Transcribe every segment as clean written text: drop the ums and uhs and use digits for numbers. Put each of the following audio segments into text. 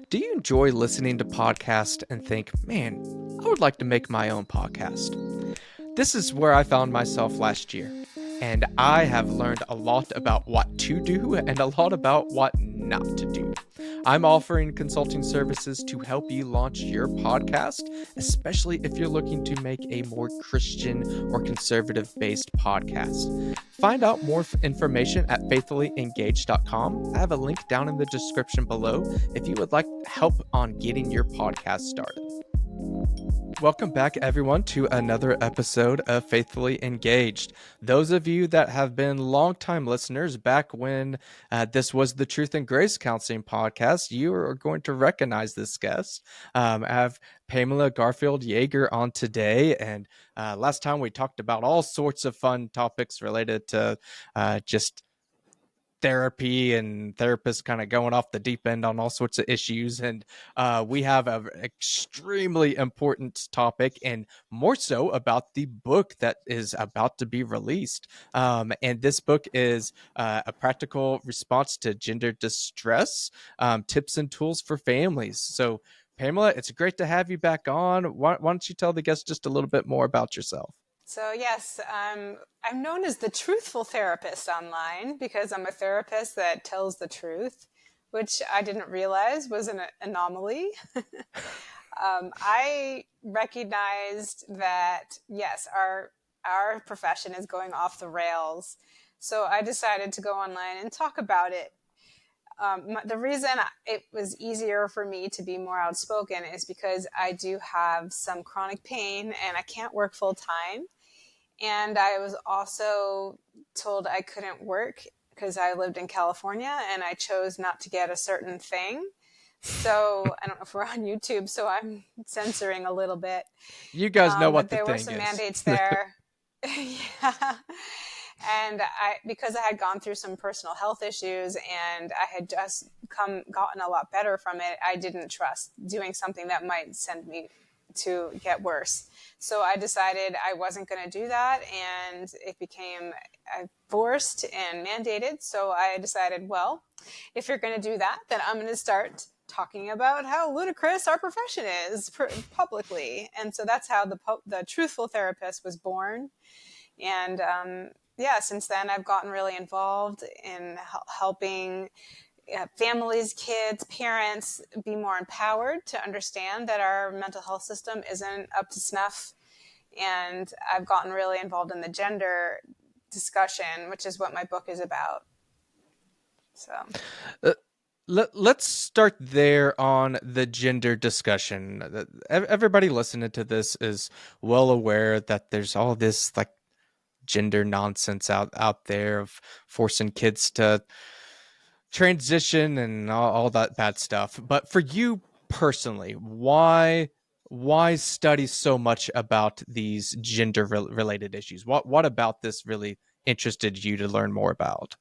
Do you enjoy listening to podcasts and think, man, I would like to make my own podcast? This is where I found myself last year, and I have learned a lot about what to do and a lot about what not to do. I'm offering consulting services to help you launch your podcast, especially if you're looking to make a more Christian or conservative based podcast. Find out more information at faithfullyengaged.com. I have a link down in the description below if you would like help on getting your podcast started. Welcome back, everyone, to another episode of Faithfully Engaged. Those of you that have been longtime listeners back when this was the Truth and Grace Counseling podcast, you are going to recognize this guest. I have Pamela Garfield-Jaeger on today, and last time we talked about all sorts of fun topics related to just therapy and therapists kind of going off the deep end on all sorts of issues. And we have an extremely important topic, and more so about the book that is about to be released. And this book is a practical response to gender distress, tips and tools for families. So Pamela, it's great to have you back on. Why don't you tell the guests just a little bit more about yourself? So yes, I'm known as the truthful therapist online because I'm a therapist that tells the truth, which I didn't realize was an anomaly. I recognized that, yes, our profession is going off the rails. So I decided to go online and talk about it. The reason it was easier for me to be more outspoken is because I do have some chronic pain and I can't work full time. And I was also told I couldn't work because I lived in California and I chose not to get a certain thing. So I don't know if we're on YouTube, so I'm censoring a little bit. You guys know what But the there were thing some is. mandates there. Yeah. And because I had gone through some personal health issues and I had just gotten a lot better from it, I didn't trust doing something that might send me to get worse. So I decided I wasn't going to do that, and it became forced and mandated. So I decided, well, if you're going to do that, then I'm going to start talking about how ludicrous our profession is publicly. And so that's how the Truthful Therapist was born. And yeah, since then I've gotten really involved in helping families, kids, parents be more empowered to understand that our mental health system isn't up to snuff. And I've gotten really involved in the gender discussion, which is what my book is about. So Let's start there on the gender discussion. Everybody listening to this is well aware that there's all this like gender nonsense out there of forcing kids to transition and all that bad stuff. But for you personally, why study so much about these gender related issues? What about this really interested you to learn more about?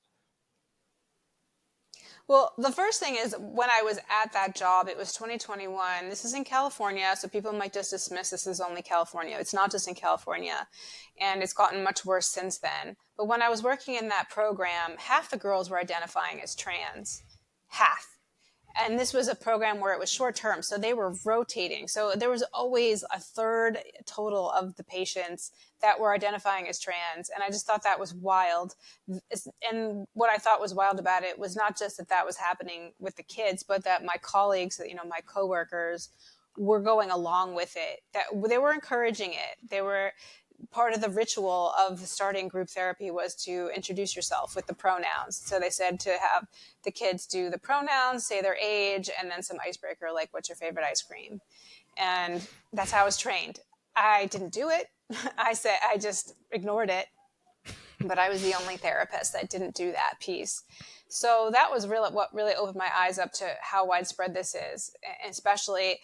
well, the first thing is when I was at that job, it was 2021. This is in California, so people might just dismiss this as only California. It's not just in California, and it's gotten much worse since then. But when I was working in that program, half the girls were identifying as trans. Half. And this was a program where it was short term, so they were rotating. So there was always a third total of the patients that were identifying as trans. And I just thought that was wild. And what I thought was wild about it was not just that that was happening with the kids, but that my colleagues, my coworkers were going along with it, that they were encouraging it. They were part of the ritual of starting group therapy was to introduce yourself with the pronouns. So they said to have the kids do the pronouns, say their age, and then some icebreaker like, what's your favorite ice cream? And that's how I was trained. I didn't do it. I just ignored it. But I was the only therapist that didn't do that piece. So that was what really opened my eyes up to how widespread this is, especially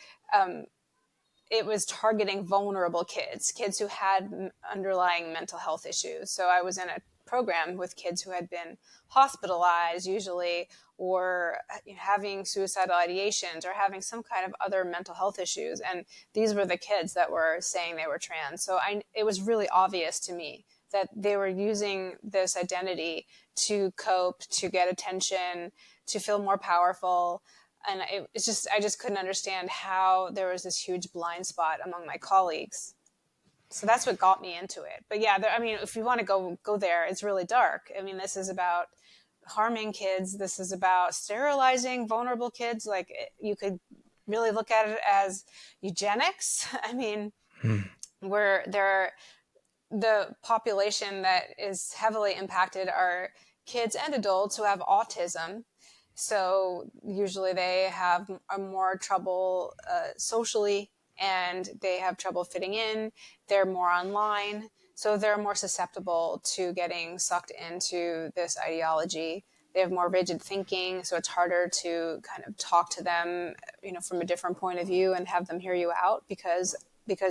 it was targeting vulnerable kids who had underlying mental health issues. So I was in a program with kids who had been hospitalized usually, or having suicidal ideations or having some kind of other mental health issues. And these were the kids that were saying they were trans. So it was really obvious to me that they were using this identity to cope, to get attention, to feel more powerful. And it's just, I just couldn't understand how there was this huge blind spot among my colleagues. So that's what got me into it. But yeah, I mean, if you want to go there, it's really dark. I mean, this is about harming kids. This is about sterilizing vulnerable kids. Like, you could really look at it as eugenics. I mean, where the population that is heavily impacted are kids and adults who have autism. So usually they have a more trouble socially, and they have trouble fitting in. They're more online, so they're more susceptible to getting sucked into this ideology. They have more rigid thinking, so it's harder to kind of talk to them, from a different point of view and have them hear you out, because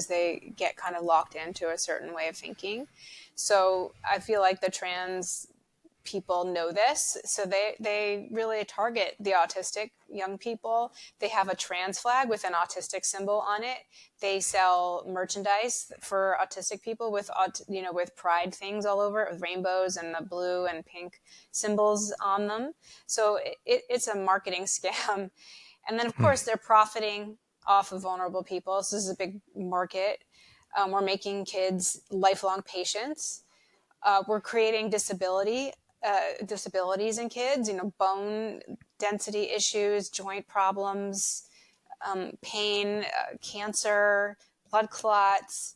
they get kind of locked into a certain way of thinking. So I feel like the trans people know this, so they really target the autistic young people. They have a trans flag with an autistic symbol on it. They sell merchandise for autistic people with with pride things all over it, with rainbows and the blue and pink symbols on them. So it's a marketing scam. And then of course they're profiting off of vulnerable people. So this is a big market. We're making kids lifelong patients. We're creating disabilities in kids, bone density issues, joint problems, pain, cancer, blood clots.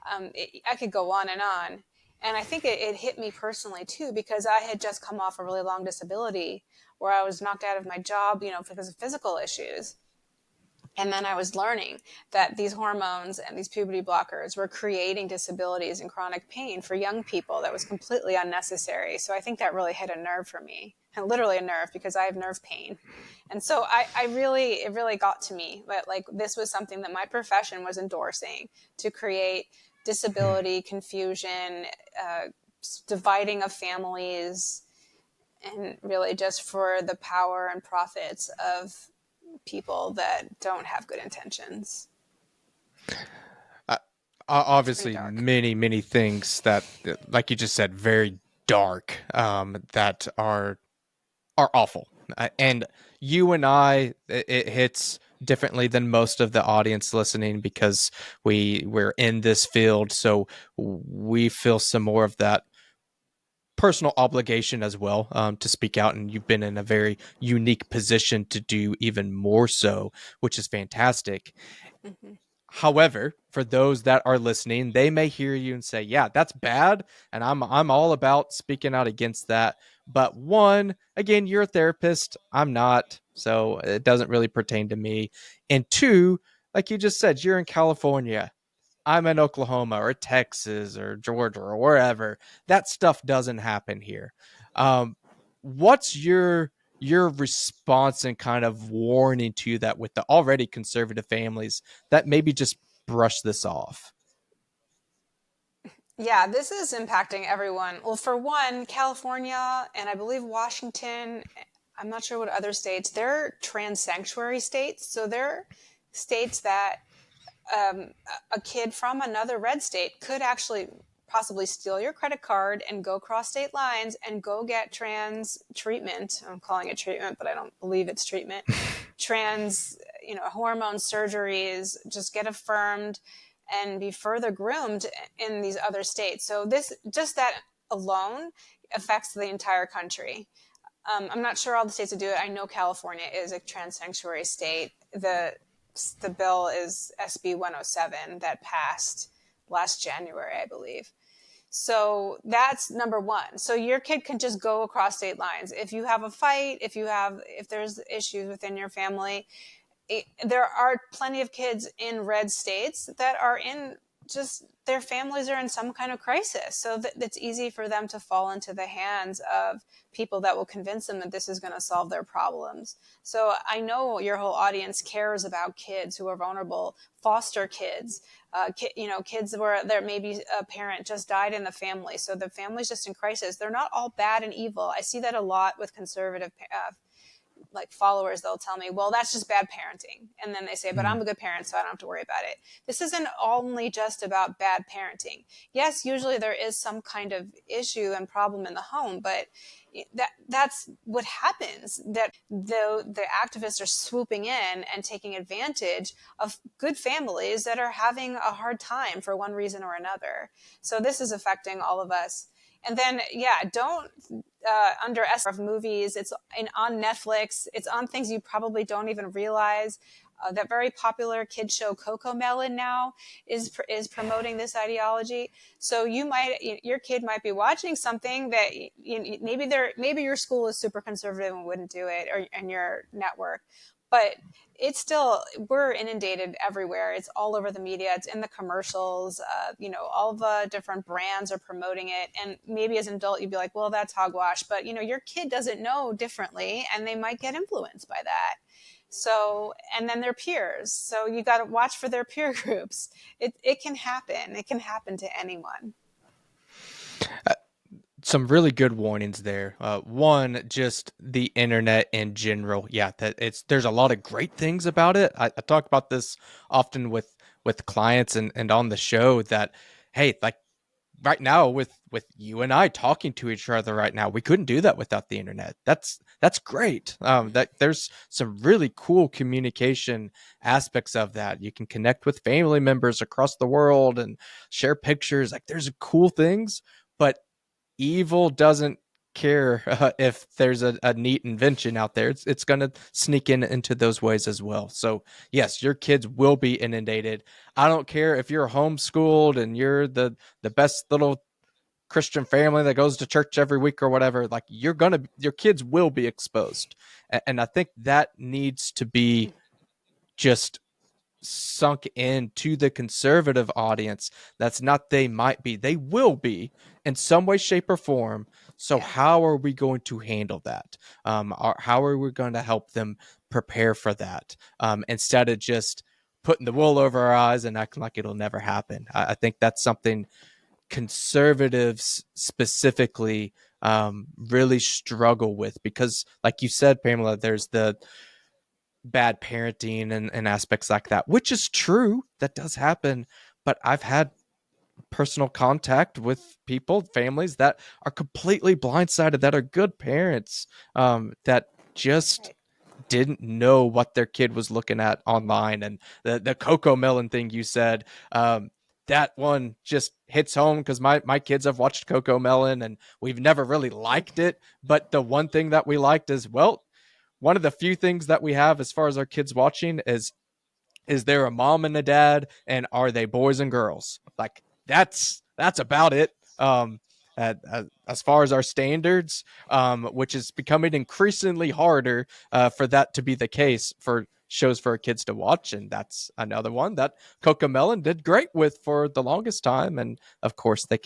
I could go on and on. And I think it hit me personally too, because I had just come off a really long disability where I was knocked out of my job, because of physical issues. And then I was learning that these hormones and these puberty blockers were creating disabilities and chronic pain for young people that was completely unnecessary. So I think that really hit a nerve for me, and literally a nerve, because I have nerve pain. And so it really got to me that, like, this was something that my profession was endorsing, to create disability, confusion, dividing of families, and really just for the power and profits of people that don't have good intentions. Obviously, many things that, like you just said, very dark, that are awful. And you and I, it hits differently than most of the audience listening, because we're in this field, so we feel some more of that personal obligation as well, to speak out, and you've been in a very unique position to do even more so, which is fantastic. Mm-hmm. However, for those that are listening, they may hear you and say, "Yeah, that's bad," and I'm all about speaking out against that. But one, again, you're a therapist, I'm not, so it doesn't really pertain to me. And two, like you just said, you're in California. I'm in Oklahoma or Texas or Georgia or wherever. That stuff doesn't happen here. What's your response and kind of warning to that with the already conservative families that maybe just brush this off? Yeah, this is impacting everyone. Well, for one, California and I believe Washington, I'm not sure what other states, they're trans sanctuary states. So they're states that a kid from another red state could actually possibly steal your credit card and go cross state lines and go get trans treatment. I'm calling it treatment, but I don't believe it's treatment. Trans, hormone surgeries, just get affirmed and be further groomed in these other states. So that alone affects the entire country. I'm not sure all the states that do it. I know California is a trans sanctuary state. The bill is SB 107 that passed last January, I believe. So that's number one. So your kid can just go across state lines. If you have a fight, if there's issues within your family, there are plenty of kids in red states that are in, just their families are in some kind of crisis. So it's easy for them to fall into the hands of people that will convince them that this is going to solve their problems. So I know your whole audience cares about kids who are vulnerable, foster kids, kids where there maybe a parent just died in the family. So the family's just in crisis. They're not all bad and evil. I see that a lot with conservative like followers, they'll tell me, well, that's just bad parenting. And then they say, but I'm a good parent, so I don't have to worry about it. This isn't only just about bad parenting. Yes, usually there is some kind of issue and problem in the home, but that's what happens, that the activists are swooping in and taking advantage of good families that are having a hard time for one reason or another. So this is affecting all of us. And then, don't underestimate movies. It's on Netflix. It's on things you probably don't even realize. That very popular kids show CoComelon now is promoting this ideology. So your kid might be watching something that maybe your school is super conservative and wouldn't do it, and your network, but it's still, we're inundated everywhere. It's all over the media. It's in the commercials. All the different brands are promoting it. And maybe as an adult, you'd be like, well, that's hogwash. But, your kid doesn't know differently, and they might get influenced by that. So, and then their peers. So you got to watch for their peer groups. It can happen. It can happen to anyone. Some really good warnings there. One, just the internet in general. Yeah, there's a lot of great things about it. I talk about this often with clients and on the show that, hey, like right now with you and I talking to each other right now, we couldn't do that without the internet. That's great. That there's some really cool communication aspects of that. You can connect with family members across the world and share pictures. Like there's cool things, but evil doesn't care if there's a neat invention out there. It's going to sneak into those ways as well. So yes, your kids will be inundated. I don't care if you're homeschooled and you're the best little Christian family that goes to church every week or whatever. Like your kids will be exposed, and I think that needs to be just sunk into the conservative audience. That's not they might be, they will be in some way, shape, or form. So how are we going to handle that? How are we going to help them prepare for that, instead of just putting the wool over our eyes and acting like it'll never happen? I think that's something conservatives specifically really struggle with, because like you said, Pamela, there's the bad parenting and aspects like that, which is true. That does happen. But I've had personal contact with people, families that are completely blindsided, that are good parents, that just didn't know what their kid was looking at online. And the CoComelon thing you said, that one just hits home because my kids have watched CoComelon and we've never really liked it. But the one thing that we liked is, well, one of the few things that we have as far as our kids watching is there a mom and a dad, and are they boys and girls? Like that's about it. As far as our standards, which is becoming increasingly harder for that to be the case for shows for our kids to watch. And that's another one that CoComelon did great with for the longest time. And of course they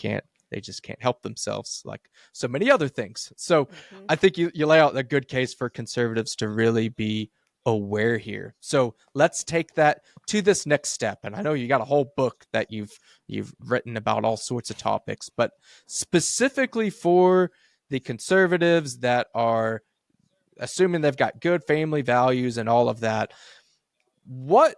just can't help themselves like so many other things. So I think you lay out a good case for conservatives to really be aware here. So let's take that to this next step. And I know you got a whole book that you've written about all sorts of topics, but specifically for the conservatives that are assuming they've got good family values and all of that, what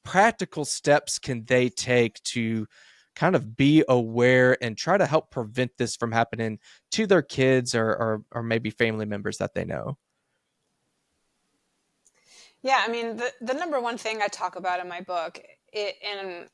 practical steps can they take to kind of be aware and try to help prevent this from happening to their kids or maybe family members that they know? Yeah, I mean, the number one thing I talk about in my book, and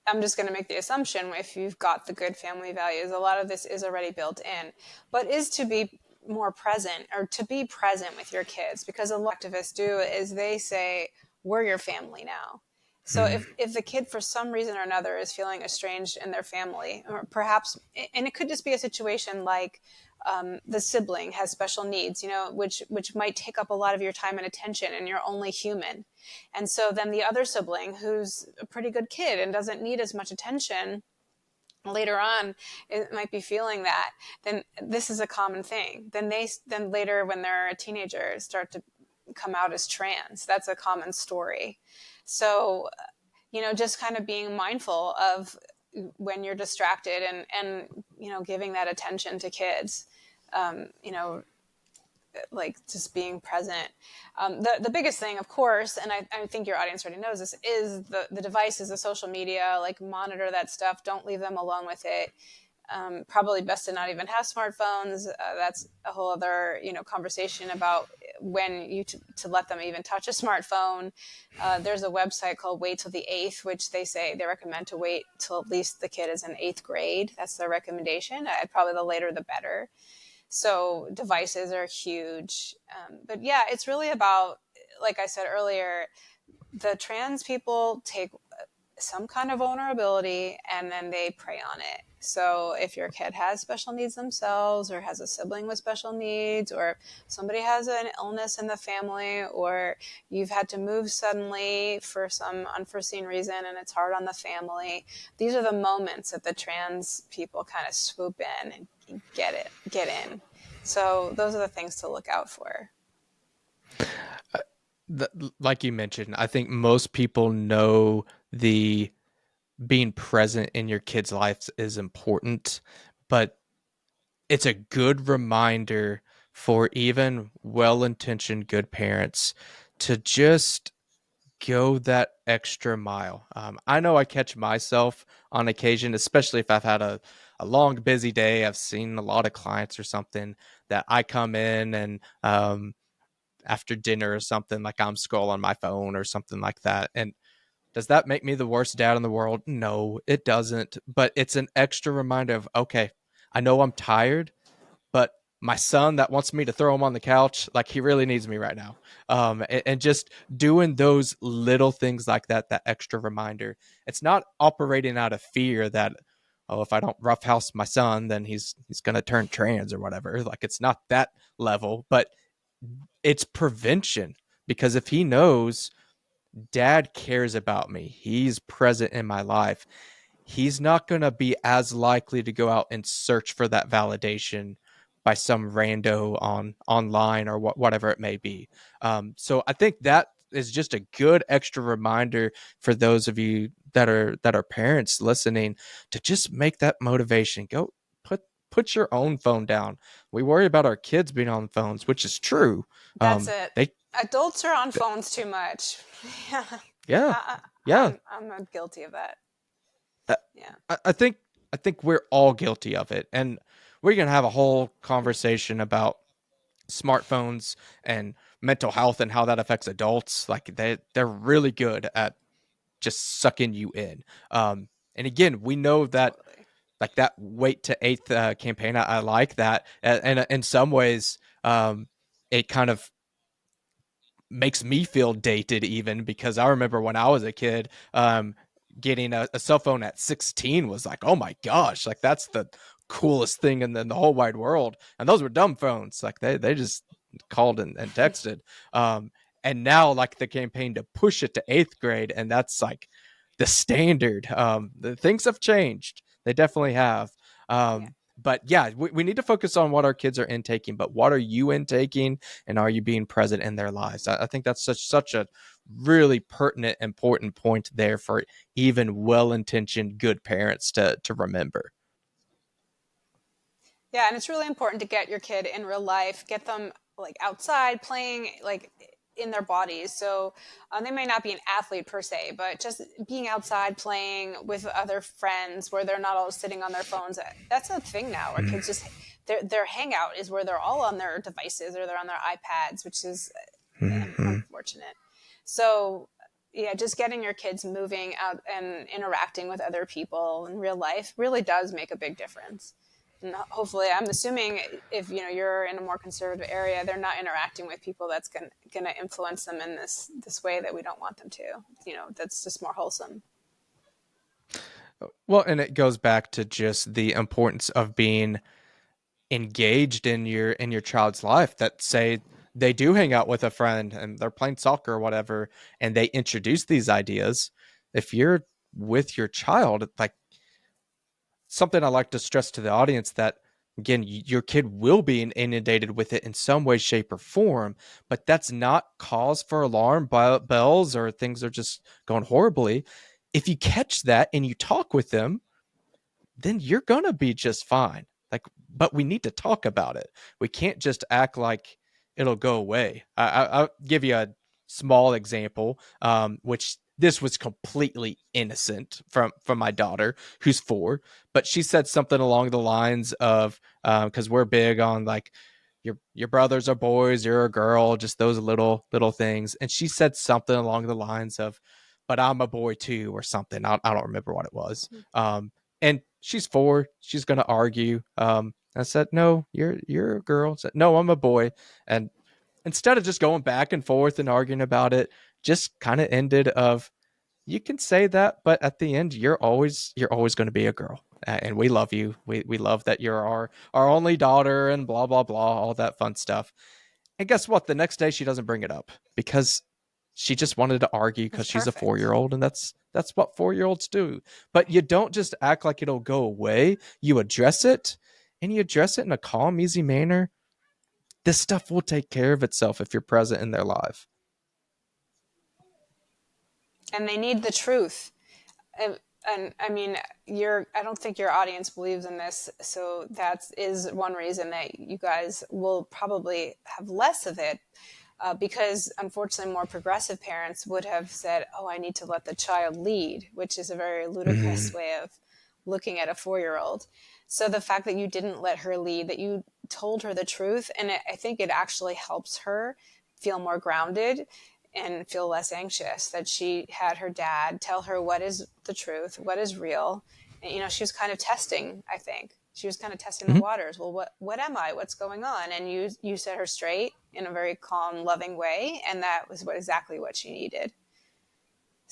I'm just going to make the assumption, if you've got the good family values, a lot of this is already built in, but is to be more present, or to be present with your kids, because a lot of activists do is they say, we're your family now. So if the kid for some reason or another is feeling estranged in their family, or perhaps, and it could just be a situation like the sibling has special needs, which might take up a lot of your time and attention, and you're only human. And so then the other sibling, who's a pretty good kid and doesn't need as much attention, later on it might be feeling that. Then this is a common thing. Then later, when they're a teenager, start to come out as trans. That's a common story. So, just kind of being mindful of when you're distracted and giving that attention to kids. like just being present. The biggest thing, of course, and I think your audience already knows this, is the devices, the social media. Like, monitor that stuff. Don't leave them alone with it. Probably best to not even have smartphones. That's a whole other, conversation about when to let them even touch a smartphone. There's a website called Wait Till the Eighth, which they recommend to wait till at least the kid is in eighth grade. That's their recommendation. Probably the later the better. So devices are huge. But yeah, it's really about, like I said earlier, the trans people take some kind of vulnerability and then they prey on it. So if your kid has special needs themselves, or has a sibling with special needs, or somebody has an illness in the family, or you've had to move suddenly for some unforeseen reason and it's hard on the family, these are the moments that the trans people kind of swoop in and get in. So those are the things to look out for. Like you mentioned, I think most people know the being present in your kids' lives is important, but it's a good reminder for even well-intentioned good parents to just go that extra mile. I know I catch myself on occasion, especially if I've had a long, busy day. I've seen a lot of clients or something, that I come in and after dinner or something, like I'm scrolling my phone or something like that. And does that make me the worst dad in the world? No, it doesn't. But it's an extra reminder of, okay, I know I'm tired, but my son that wants me to throw him on the couch, like, he really needs me right now. And just doing those little things like that, that extra reminder. It's not operating out of fear that, oh, if I don't roughhouse my son, then he's going to turn trans or whatever. Like, it's not that level, but it's prevention. Because if he knows dad cares about me, he's present in my life, he's not going to be as likely to go out and search for that validation by some rando online or whatever it may be. So I think that is just a good extra reminder for those of you that are parents listening, to just make that motivation. Go put your own phone down. We worry about our kids being on phones, which is true. That's it. They Adults are on phones too much. Yeah. Yeah, I, yeah. I'm guilty of that. Uh, Yeah. I think we're all guilty of it, and we're gonna have a whole conversation about smartphones and mental health and how that affects adults. Like, they're really good at just sucking you in. And again, we know that, Totally. like, that wait to eighth campaign. I like that, and in some ways, it kind of makes me feel dated, even because I remember when I was a kid, getting a cell phone at 16 was like, oh my gosh, like, that's the coolest thing in the whole wide world. And those were dumb phones. Like, they just called and texted. Um, and now, like, the campaign to push it to eighth grade, and that's like the standard. The things have changed. They definitely have. Yeah. But yeah, we need to focus on what our kids are intaking, but what are you intaking, and are you being present in their lives? I think that's such a really pertinent, important point there for even well-intentioned good parents to remember. Yeah, and it's really important to get your kid in real life, get them like outside playing, like in their bodies. So they may not be an athlete per se, but just being outside playing with other friends where they're not all sitting on their phones. That's a thing now, where kids just their hangout is where they're all on their devices or they're on their iPads, which is Mm-hmm. unfortunate. So yeah, just getting your kids moving out and interacting with other people in real life really does make a big difference. And hopefully, I'm assuming if you're in a more conservative area, they're not interacting with people that's going to influence them in this way that we don't want them to. That's just more wholesome. Well, and it goes back to just the importance of being engaged in your child's life. That, say they do hang out with a friend and they're playing soccer or whatever, and they introduce these ideas. If you're with your child, like, something I like to stress to the audience, that, again, your kid will be inundated with it in some way, shape, or form, but that's not cause for alarm bells, or things are just going horribly. If you catch that and you talk with them, then you're gonna be just fine. Like, but we need to talk about it. We can't just act like it'll go away. I'll give you a small example, which this was completely innocent from my daughter, who's 4, but she said something along the lines of, because we're big on like your brothers are boys, you're a girl, just those little things, and she said something along the lines of, "But I'm a boy too," or something. I don't remember what it was. And she's 4, she's gonna argue. I said, "No, you're a girl." I said, "No, I'm a boy," and instead of just going back and forth and arguing about it, just kind of ended of, you can say that, but at the end, you're always going to be a girl, and we love you. We love that you're our only daughter, and blah blah blah, all that fun stuff. And guess what? The next day, she doesn't bring it up because she just wanted to argue because That's she's a perfect. 4-year-old, and that's what 4-year-olds do. But you don't just act like it'll go away. You address it, and you address it in a calm, easy manner. This stuff will take care of itself if you're present in their life. And they need the truth. And I mean, I don't think your audience believes in this, so that is one reason that you guys will probably have less of it, because unfortunately more progressive parents would have said, oh, I need to let the child lead, which is a very ludicrous Mm-hmm. way of looking at a 4-year-old. So the fact that you didn't let her lead, that you told her the truth, and I think it actually helps her feel more grounded and feel less anxious, that she had her dad tell her what is the truth, what is real. And, she was kind of testing, I think. She was kind of testing the Mm-hmm. waters. Well, what am I? What's going on? And you set her straight in a very calm, loving way, and that was exactly what she needed.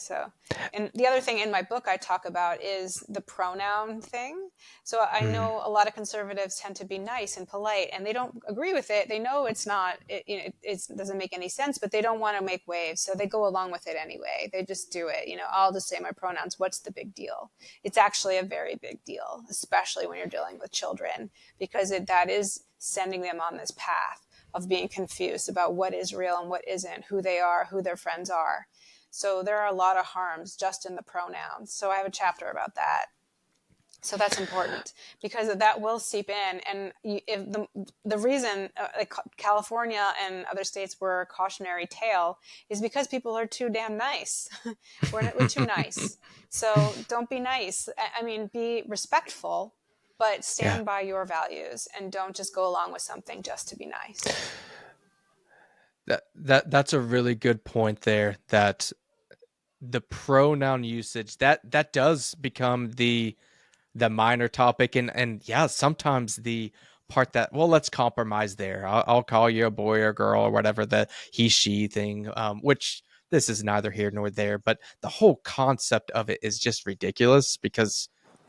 So, and the other thing in my book I talk about is the pronoun thing. So I Mm-hmm. know a lot of conservatives tend to be nice and polite, and they don't agree with it. They know it's not, it doesn't make any sense, but they don't want to make waves. So they go along with it anyway. They just do it. I'll just say my pronouns. What's the big deal? It's actually a very big deal, especially when you're dealing with children, because that is sending them on this path of being confused about what is real and what isn't, who they are, who their friends are. So there are a lot of harms just in the pronouns. So I have a chapter about that. So that's important because that will seep in. And if the reason like California and other states were a cautionary tale is because people are too damn nice. We're too nice. So don't be nice. I mean, be respectful, but Yeah. stand by your values and don't just go along with something just to be nice. That's a really good point there, that the pronoun usage, that does become the minor topic, and yeah, sometimes the part that, well, let's compromise there. I'll call you a boy or girl or whatever, the he she thing, which this is neither here nor there, but the whole concept of it is just ridiculous because,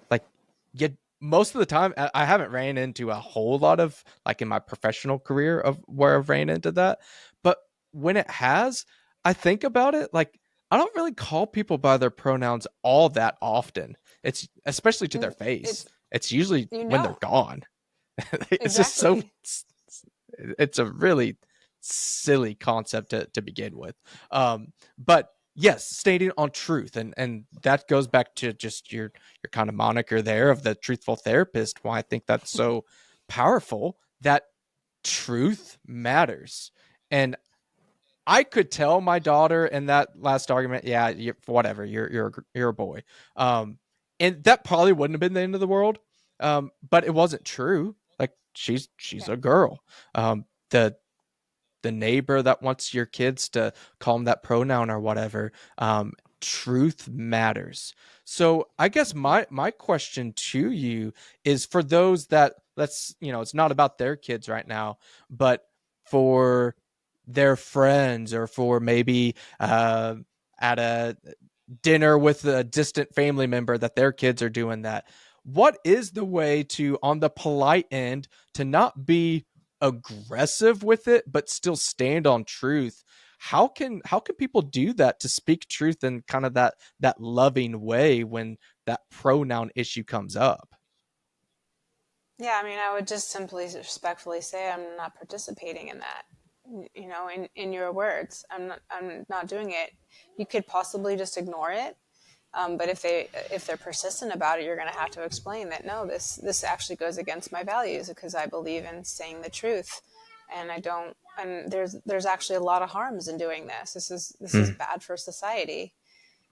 like, you most of the time I haven't ran into a whole lot of, like, in my professional career of where I've ran into that, but when it has, I think about it, like, I don't really call people by their pronouns all that often. It's especially to their face. It's, It's usually you when they're know, gone. It's just so, exactly. it's a really silly concept to begin with. But yes, stating on truth, and that goes back to just your kind of moniker there of the truthful therapist. Why I think that's so powerful, that truth matters. And I could tell my daughter in that last argument, yeah, whatever, you're a boy, and that probably wouldn't have been the end of the world, but it wasn't true. Like, she's Yeah. a girl. The neighbor that wants your kids to call them that pronoun or whatever, truth matters. So I guess my question to you is, for those that, let's, it's not about their kids right now, but for their friends, or for maybe at a dinner with a distant family member that their kids are doing that, what is the way to, on the polite end, to not be aggressive with it but still stand on truth? How can people do that, to speak truth in kind of that loving way when that pronoun issue comes up? Yeah, I mean, I would just simply respectfully say I'm not participating in that. In your words, I'm not doing it. You could possibly just ignore it, but if they're persistent about it, you're going to have to explain that no, this actually goes against my values because I believe in saying the truth, And there's actually a lot of harms in doing this. This is bad for society.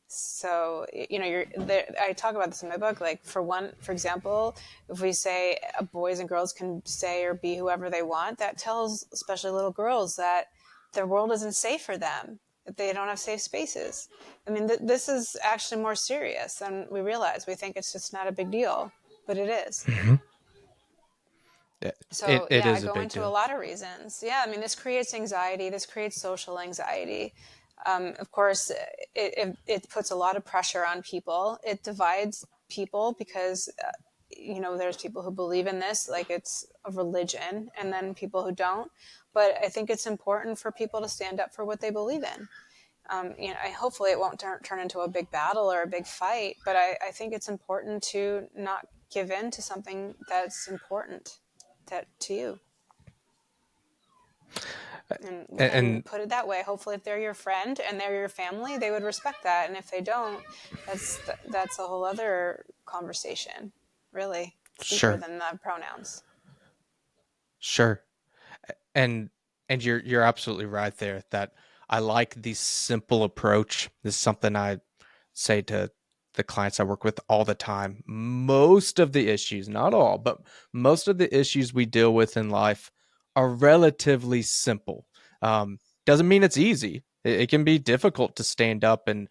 So, I talk about this in my book. Like for example, if we say boys and girls can say or be whoever they want, that tells especially little girls that their world isn't safe for them, that they don't have safe spaces. I mean, this is actually more serious than we realize. We think it's just not a big deal, but it is. Mm-hmm. So It yeah, I is a go big into a deal. lot of reasons. Yeah, I mean, this creates anxiety. This creates social anxiety. Of course, it puts a lot of pressure on people. It divides people because, there's people who believe in this like it's a religion, and then people who don't. But I think it's important for people to stand up for what they believe in. Hopefully it won't turn into a big battle or a big fight, but I think it's important to not give in to something that's important to you. And And put it that way. Hopefully, if they're your friend and they're your family, they would respect that. And if they don't, that's a whole other conversation. Really, it's deeper sure, than the pronouns. sure. And you're absolutely right there that I like the simple approach. This is something I say to the clients I work with all the time. Most of the issues, not all, but most of the issues we deal with in life are relatively simple. Doesn't mean it's easy. It can be difficult to stand up and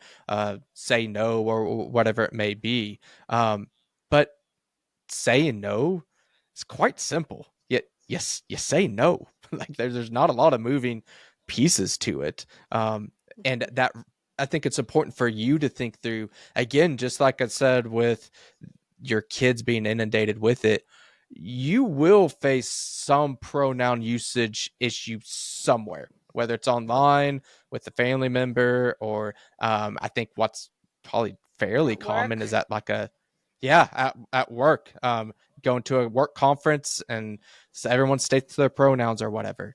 say no or whatever it may be. But saying no is quite simple. Yet, yes, you say no. Like there's not a lot of moving pieces to it. And Mm-hmm. that I think it's important for you to think through again, just like I said with your kids being inundated with it. You will face some pronoun usage issue somewhere, whether it's online with a family member or I think what's probably fairly At common is work. that like a yeah at work going to a work conference and so everyone states their pronouns or whatever.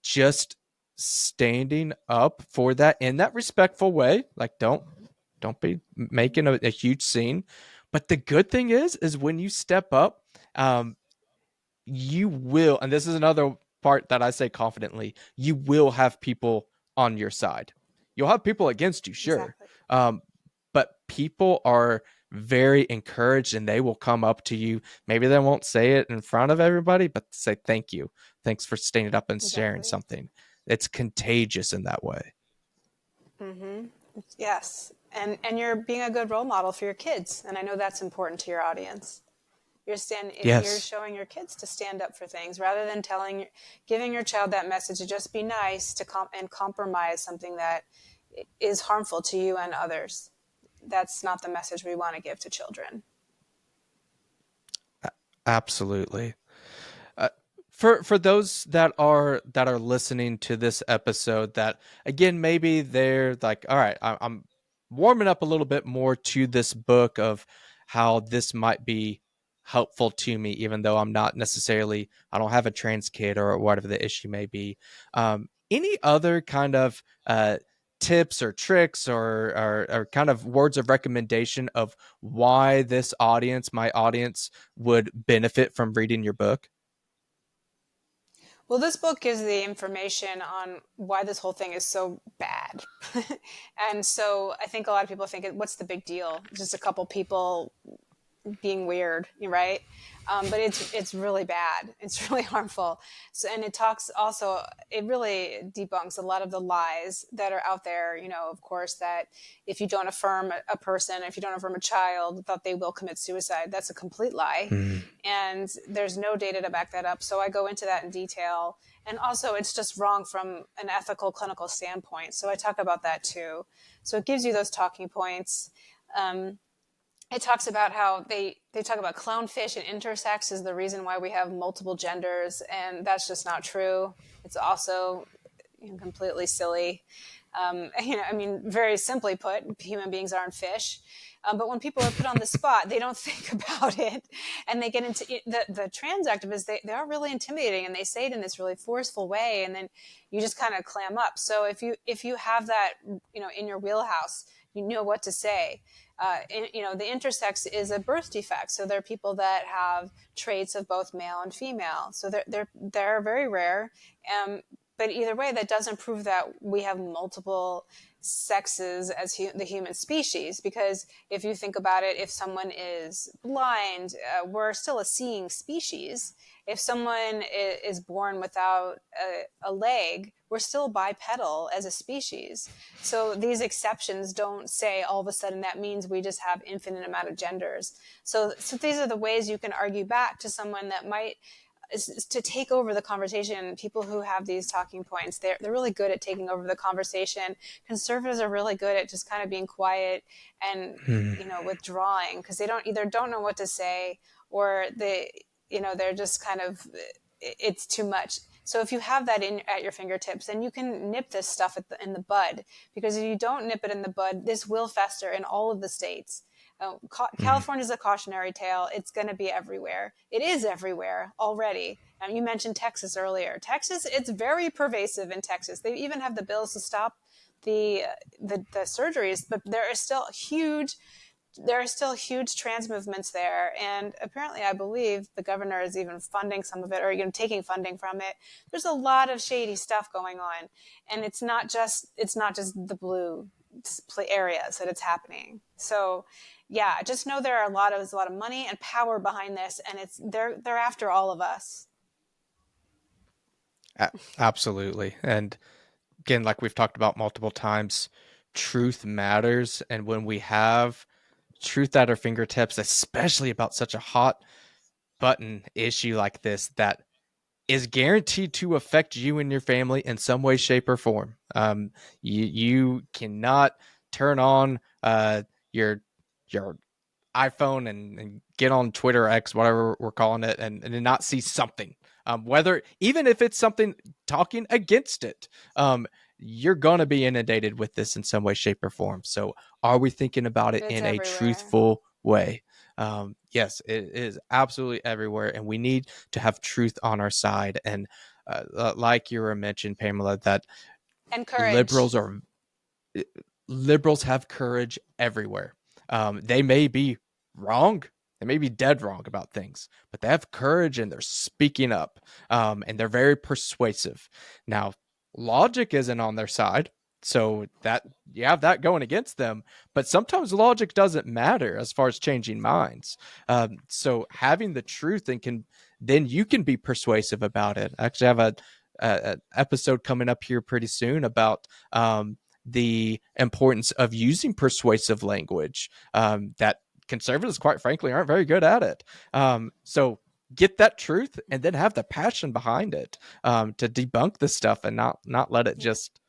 Just standing up for that in that respectful way, like don't be making a huge scene. But the good thing is when you step up, um you will, and this is another part that I say confidently, you will have people on your side. You'll have people against you, sure. Exactly. Um, but people are very encouraged and they will come up to you. Maybe they won't say it in front of everybody, but say thank you. Thanks for standing up and sharing Exactly. something. It's contagious in that way. Mm-hmm. Yes. And you're being a good role model for your kids, and I know that's important to your audience. You're Yes. showing your kids to stand up for things rather than giving your child that message to just be nice and compromise something that is harmful to you and others. That's not the message we want to give to children. Absolutely. Uh, for those that are listening to this episode, that again maybe they're like, all right, I'm warming up a little bit more to this book of how this might be helpful to me, even though I don't have a trans kid or whatever the issue may be. Any other kind of tips or tricks or kind of words of recommendation of why my audience would benefit from reading your book? Well, this book gives the information on why this whole thing is so bad. And so I think a lot of people think, what's the big deal? Just a couple people being weird, right? But it's really bad. It's really harmful. So, and it really debunks a lot of the lies that are out there. Of course, that if you don't affirm a person, if you don't affirm a child, that they will commit suicide. That's a complete lie, Mm. and there's no data to back that up. So I go into that in detail, and also it's just wrong from an ethical, clinical standpoint. So I talk about that too. So it gives you those talking points. It talks about how they talk about clownfish and intersex is the reason why we have multiple genders, and that's just not true. It's also completely silly. I mean, very simply put, human beings aren't fish. But when people are put on the spot, they don't think about it, and they get into the trans activists. They are really intimidating, and they say it in this really forceful way, and then you just kind of clam up. So if you have that in your wheelhouse, you know what to say. The intersex is a birth defect, so there are people that have traits of both male and female. So they're very rare. But either way, that doesn't prove that we have multiple sexes as the human species, because if you think about it, if someone is blind, we're still a seeing species. If someone is born without a leg, we're still bipedal as a species. So these exceptions don't say all of a sudden that means we just have infinite amount of genders. So these are the ways you can argue back to someone that might is to take over the conversation. People who have these talking points, they're really good at taking over the conversation. Conservatives are really good at just kind of being quiet and withdrawing, because they don't know what to say, or they're just kind of, it's too much. So if you have that at your fingertips, then you can nip this stuff in the bud, because if you don't nip it in the bud, this will fester in all of the states. California is a cautionary tale. It's going to be everywhere. It is everywhere already. You mentioned Texas earlier. Texas, it's very pervasive in Texas. They even have the bills to stop the surgeries, but there are still huge trans movements there. And apparently, I believe the governor is even funding some of it, or taking funding from it. There's a lot of shady stuff going on, and it's not just the blue areas that it's happening. So yeah, just know there's a lot of money and power behind this, and they're after all of us. Absolutely. And again, like we've talked about multiple times, truth matters. And when we have truth at our fingertips, especially about such a hot button issue like this that is guaranteed to affect you and your family in some way, shape, or form. You cannot turn on your iPhone and get on Twitter X, whatever we're calling it, and not see something. Whether even if it's something talking against it, you're going to be inundated with this in some way, shape, or form. So are we thinking about it It's in everywhere. a truthful way? Yes, it is absolutely everywhere, and we need to have truth on our side. And like you were mentioned, Pamela, that and courage. Liberals have courage everywhere. They may be wrong, they may be dead wrong about things, but they have courage and they're speaking up, and they're very persuasive. Now, logic isn't on their side, so that you have that going against them. But sometimes logic doesn't matter as far as changing minds. So having the truth then you can be persuasive about it. I actually have a episode coming up here pretty soon about the importance of using persuasive language, that conservatives, quite frankly, aren't very good at it. So get that truth and then have the passion behind it, to debunk this stuff and not let it just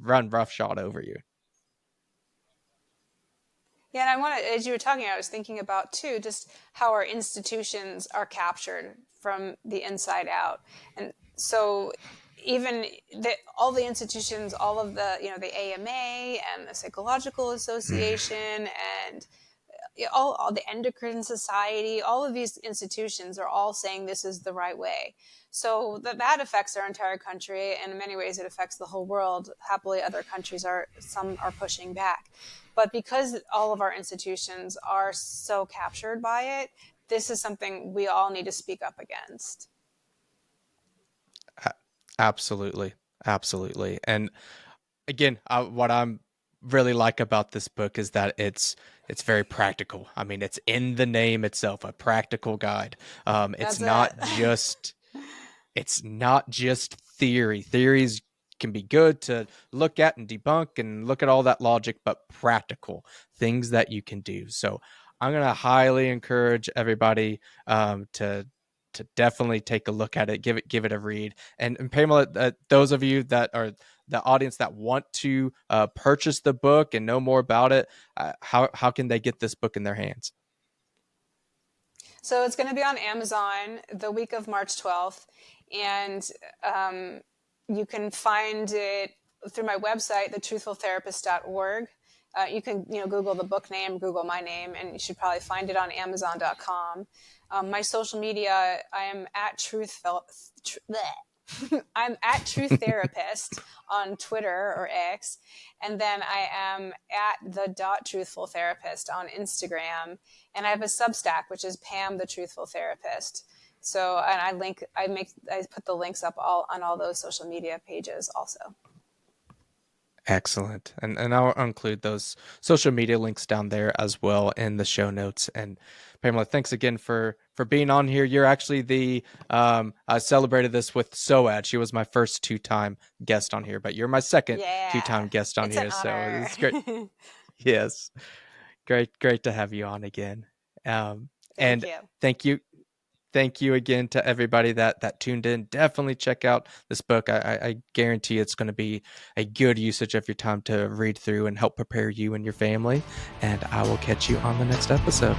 run roughshod over you. Yeah, and as you were talking, I was thinking about too, just how our institutions are captured from the inside out. And so even all the institutions, all of the AMA and the Psychological Association and all the Endocrine Society, all of these institutions are all saying this is the right way. So that affects our entire country, and in many ways it affects the whole world. Happily, other countries some are pushing back. But because all of our institutions are so captured by it, this is something we all need to speak up against. Absolutely. Absolutely. And again, what I'm really like about this book is that it's very practical. I mean, it's in the name itself, a practical guide. It's not just theory. Theories can be good to look at and debunk and look at all that logic, but practical things that you can do. So I'm going to highly encourage everybody to definitely take a look at it, give it a read. And Pamela, those of you that are the audience that want to purchase the book and know more about it, how can they get this book in their hands? So it's going to be on Amazon the week of March 12th, and you can find it through my website, thetruthfultherapist.org. You can Google the book name, Google my name, and you should probably find it on Amazon.com. My social media, I am at I'm at Truth Therapist on Twitter or X, and then I am at the Truthful Therapist on Instagram, and I have a Substack which is Pam the Truthful Therapist. So, and I put the links up on all those social media pages also. Excellent. And I'll include those social media links down there as well in the show notes. And Pamela, thanks again for being on here. You're actually the I celebrated this with Soad. She was my first 2-time guest on here, but you're my second 2-time guest on it's here. An So honor. it's great. Yes. Great to have you on again. Thank you. Thank you again to everybody that tuned in. Definitely check out this book. I guarantee it's going to be a good usage of your time to read through and help prepare you and your family. And I will catch you on the next episode.